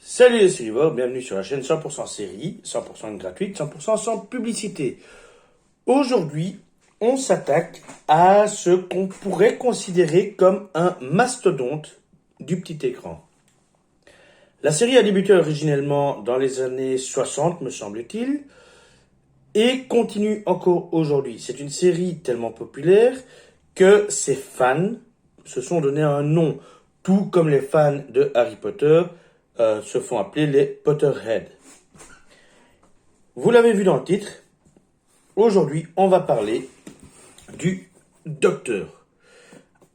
Salut les Survivors, bienvenue sur la chaîne 100% série, 100% gratuite, 100% sans publicité. Aujourd'hui, on s'attaque à ce qu'on pourrait considérer comme un mastodonte du petit écran. La série a débuté originellement dans les années 60, me semble-t-il, et continue encore aujourd'hui. C'est une série tellement populaire que ses fans se sont donné un nom, tout comme les fans de Harry Potter se font appeler les Potterheads. Vous l'avez vu dans le titre, aujourd'hui on va parler du Docteur.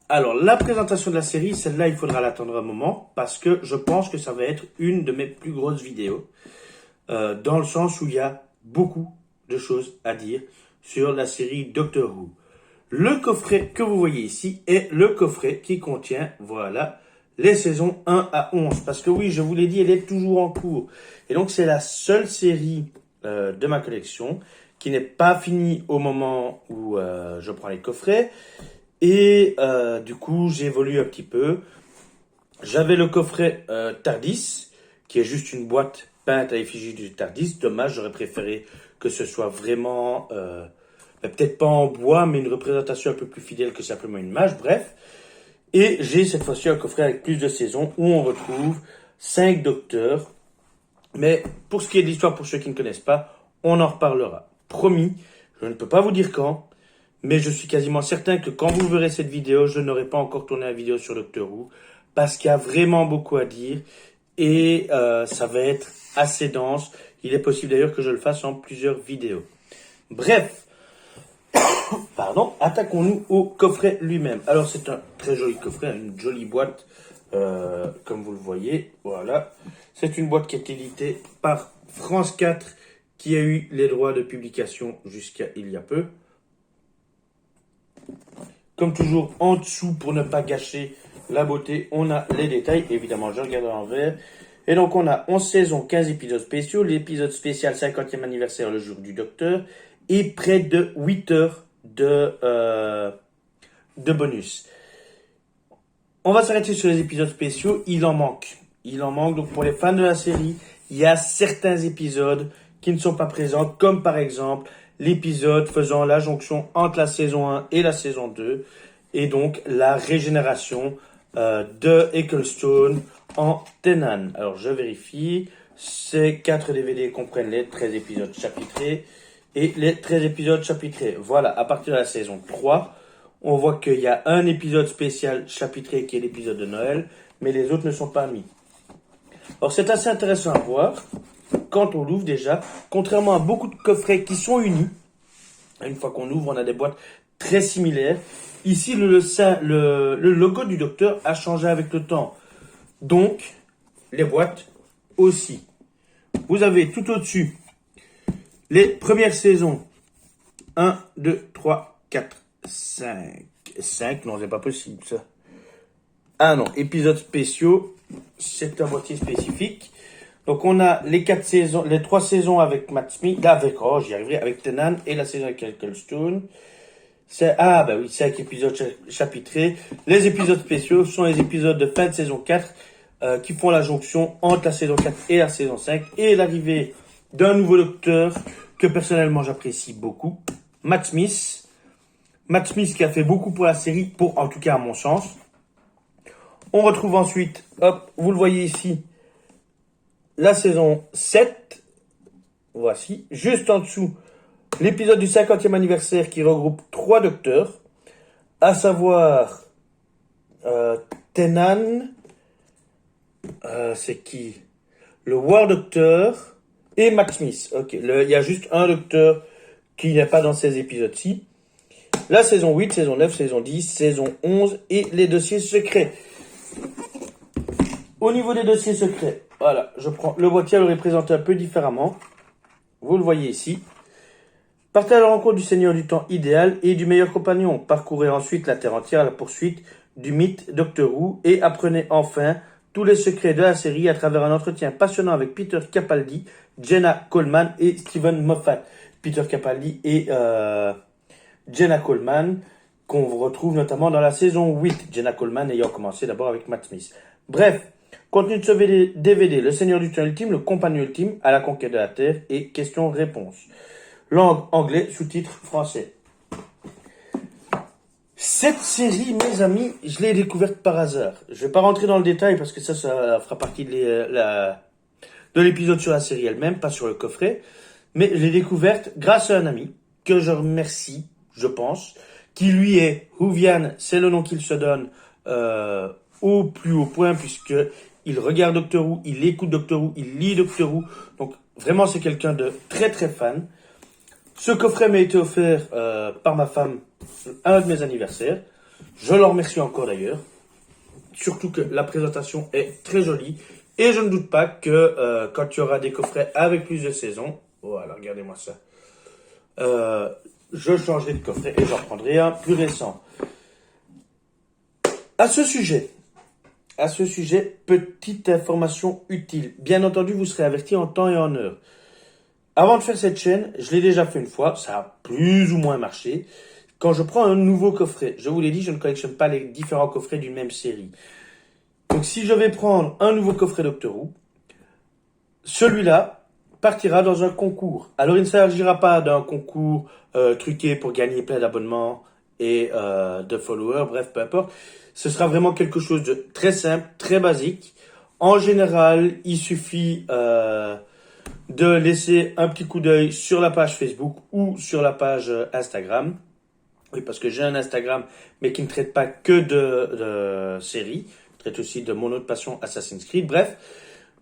Alors la présentation de la série, celle-là il faudra l'attendre un moment parce que je pense que ça va être une de mes plus grosses vidéos dans le sens où il y a beaucoup de choses à dire sur la série Doctor Who. Le coffret que vous voyez ici est le coffret qui contient, voilà, les saisons 1 à 11. Parce que oui, je vous l'ai dit, elle est toujours en cours. Et donc, c'est la seule série de ma collection qui n'est pas finie au moment où je prends les coffrets. Et du coup, j'évolue un petit peu. J'avais le coffret TARDIS, qui est juste une boîte peinte à l'effigie du TARDIS. Dommage, j'aurais préféré que ce soit vraiment... peut-être pas en bois, mais une représentation un peu plus fidèle que simplement une image, bref. Et j'ai cette fois-ci un coffret avec plus de saisons où on retrouve 5 docteurs. Mais pour ce qui est de l'histoire, pour ceux qui ne connaissent pas, on en reparlera. Promis, je ne peux pas vous dire quand, mais je suis quasiment certain que quand vous verrez cette vidéo, je n'aurai pas encore tourné la vidéo sur Doctor Who, parce qu'il y a vraiment beaucoup à dire, et ça va être assez dense. Il est possible d'ailleurs que je le fasse en plusieurs vidéos. Bref, attaquons-nous au coffret lui-même. Alors c'est un très joli coffret, une jolie boîte, comme vous le voyez, voilà. C'est une boîte qui a été éditée par France 4, qui a eu les droits de publication jusqu'à il y a peu. Comme toujours, en dessous, pour ne pas gâcher la beauté, on a les détails. Évidemment, je regarde à l'envers. Et donc on a 11 saisons, 15 épisodes spéciaux, l'épisode spécial 50e anniversaire, le jour du docteur, et près de 8 heures de bonus. On va s'arrêter sur les épisodes spéciaux, il en manque. Donc pour les fans de la série, il y a certains épisodes qui ne sont pas présents, comme par exemple l'épisode faisant la jonction entre la saison 1 et la saison 2, et donc la régénération de Ecclestone en Tennant. Alors je vérifie, ces 4 DVD comprennent les 13 épisodes chapitrés, et les 13 épisodes chapitrés. Voilà, à partir de la saison 3, on voit qu'il y a un épisode spécial chapitré qui est l'épisode de Noël, mais les autres ne sont pas mis. Alors c'est assez intéressant à voir, quand on l'ouvre déjà, contrairement à beaucoup de coffrets qui sont unis, une fois qu'on ouvre, on a des boîtes très similaires. Ici, le logo du docteur a changé avec le temps. Donc, les boîtes aussi. Vous avez tout au-dessus les premières saisons. 1, 2, 3, 4, 5. 5, non, c'est pas possible ça. Ah non, épisodes spéciaux, c'est un boîtier spécifique. Donc on a les 4 saisons, les 3 saisons avec Matt Smith, j'y arriverai, avec Tennant et la saison avec Ecclestone. C'est 5 épisodes chapitrés. Les épisodes spéciaux sont les épisodes de fin de saison 4 qui font la jonction entre la saison 4 et la saison 5 et l'arrivée d'un nouveau docteur que personnellement j'apprécie beaucoup, Matt Smith. Matt Smith qui a fait beaucoup pour la série, en tout cas à mon sens. On retrouve ensuite, vous le voyez ici, la saison 7. Voici, juste en dessous, l'épisode du 50e anniversaire qui regroupe 3 docteurs, à savoir Tennant, c'est qui? Le War Doctor et Matt Smith. Ok, il y a juste un docteur qui n'est pas dans ces épisodes-ci. La saison 8, saison 9, saison 10, saison 11 et les dossiers secrets. Au niveau des dossiers secrets, voilà, je prends le boîtier à le représenter un peu différemment. Vous le voyez ici. Partez à la rencontre du Seigneur du Temps idéal et du meilleur compagnon. Parcourez ensuite la Terre entière à la poursuite du mythe Doctor Who et apprenez enfin tous les secrets de la série à travers un entretien passionnant avec Peter Capaldi, Jenna Coleman et Steven Moffat. Peter Capaldi et Jenna Coleman qu'on retrouve notamment dans la saison 8. Jenna Coleman ayant commencé d'abord avec Matt Smith. Bref, Contenu de ce DVD, Le Seigneur du Temps Ultime, Le Compagnon Ultime, À la conquête de la Terre et questions-réponses. Langue anglais, sous-titres français. Cette série, mes amis, je l'ai découverte par hasard. Je vais pas rentrer dans le détail parce que ça fera partie de l'épisode sur la série elle-même, pas sur le coffret. Mais je l'ai découverte grâce à un ami que je remercie, je pense, qui lui est Rouvian, c'est le nom qu'il se donne au plus haut point puisque il regarde Doctor Who, il écoute Doctor Who, il lit Doctor Who. Donc vraiment c'est quelqu'un de très très fan. Ce coffret m'a été offert par ma femme à un de mes anniversaires. Je l'en remercie encore d'ailleurs. Surtout que la présentation est très jolie. Et je ne doute pas que quand il y aura des coffrets avec plus de saisons, voilà, regardez-moi ça. Je changerai de coffret et j'en prendrai un plus récent. À ce sujet, petite information utile. Bien entendu, vous serez averti en temps et en heure. Avant de faire cette chaîne, je l'ai déjà fait une fois, ça a plus ou moins marché. Quand je prends un nouveau coffret, je vous l'ai dit, je ne collectionne pas les différents coffrets d'une même série. Donc si je vais prendre un nouveau coffret Doctor Who, celui-là partira dans un concours. Alors il ne s'agira pas d'un concours truqué pour gagner plein d'abonnements et de followers, bref, peu importe. Ce sera vraiment quelque chose de très simple, très basique. En général, il suffit de laisser un petit coup d'œil sur la page Facebook ou sur la page Instagram. Oui, parce que j'ai un Instagram, mais qui ne traite pas que de séries. Il traite aussi de mon autre passion, Assassin's Creed. Bref,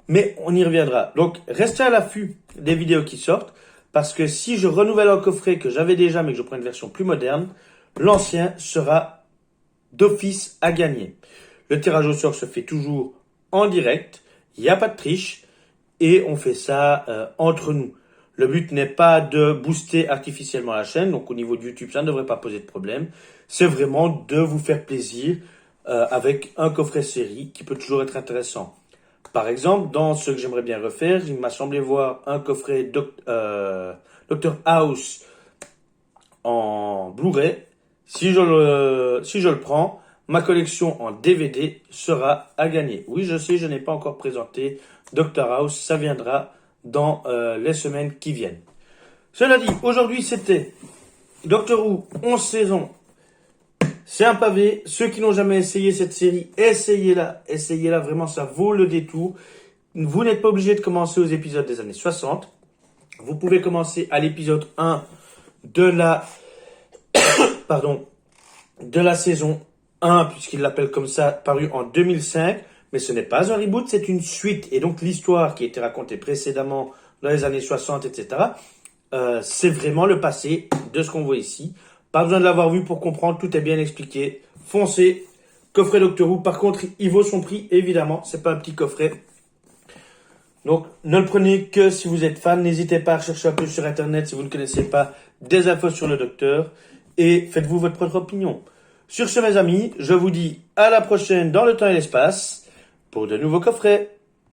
mais on y reviendra. Donc, restez à l'affût des vidéos qui sortent, parce que si je renouvelle un coffret que j'avais déjà, mais que je prends une version plus moderne, l'ancien sera d'office à gagner. Le tirage au sort se fait toujours en direct, il n'y a pas de triche, et on fait ça entre nous. Le but n'est pas de booster artificiellement la chaîne, donc au niveau de YouTube, ça ne devrait pas poser de problème. C'est vraiment de vous faire plaisir avec un coffret série qui peut toujours être intéressant. Par exemple, dans ce que j'aimerais bien refaire, il m'a semblé voir un coffret Dr House en Blu-ray. Si je le prends, ma collection en DVD sera à gagner. Oui, je sais, je n'ai pas encore présenté Dr House, ça viendra dans les semaines qui viennent. Cela dit, aujourd'hui c'était Doctor Who 11 saisons. C'est un pavé. Ceux qui n'ont jamais essayé cette série, essayez-la, vraiment ça vaut le détour. Vous n'êtes pas obligé de commencer aux épisodes des années 60. Vous pouvez commencer à l'épisode 1 de la saison 1, puisqu'il l'appelle comme ça, paru en 2005. Mais ce n'est pas un reboot, c'est une suite. Et donc l'histoire qui a été racontée précédemment dans les années 60, etc., c'est vraiment le passé de ce qu'on voit ici. Pas besoin de l'avoir vu pour comprendre, tout est bien expliqué. Foncez, coffret Doctor Who. Par contre, il vaut son prix, évidemment. C'est pas un petit coffret. Donc, ne le prenez que si vous êtes fan. N'hésitez pas à chercher un peu sur Internet si vous ne connaissez pas des infos sur le Docteur. Et faites-vous votre propre opinion. Sur ce, mes amis, je vous dis à la prochaine dans le temps et l'espace pour de nouveaux coffrets.